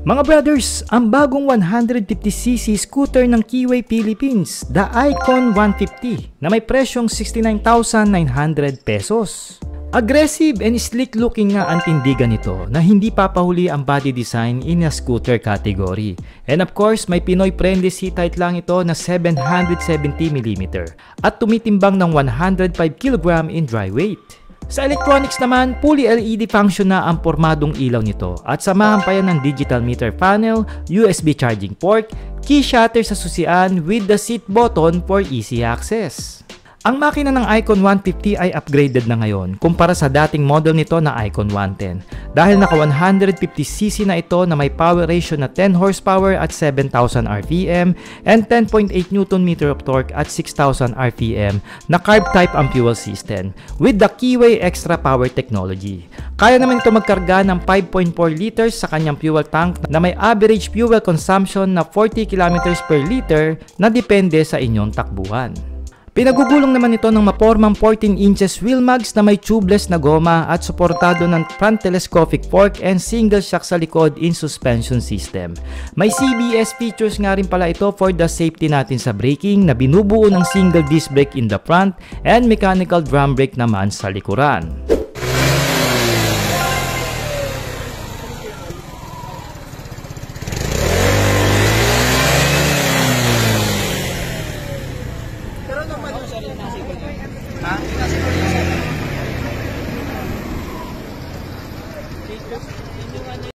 Mga brothers, ang bagong 150cc scooter ng Keyway Philippines, the Icon 150 na may presyong 69,900 pesos. Aggressive and sleek looking nga ang tindigan nito na hindi papahuli ang body design in a scooter category. And of course, may Pinoy friendly seat height lang ito na 770mm at tumitimbang ng 105kg in dry weight. Sa electronics naman, fully LED function na ang pormadong ilaw nito at samahan pa yan ng digital meter panel, USB charging port, key shutter sa susian with the seat button for easy access. Ang makina ng Icon 150 ay upgraded na ngayon kumpara sa dating model nito na Icon 110 dahil naka 150cc na ito na may power ratio na 10 horsepower at 7,000 RPM and 10.8 Nm of torque at 6,000 RPM na carb type ang fuel system with the Keyway Extra Power technology. Kaya naman ito magkarga ng 5.4 liters sa kanyang fuel tank na may average fuel consumption na 40 km per liter na depende sa inyong takbuhan. Pinagugulong naman ito ng mapormang 14 inches wheel mugs na may tubeless na goma at suportado ng front telescopic fork and single shock sa likod in suspension system. May CBS features nga rin pala ito for the safety natin sa braking na binubuo ng single disc brake in the front and mechanical drum brake naman sa likuran.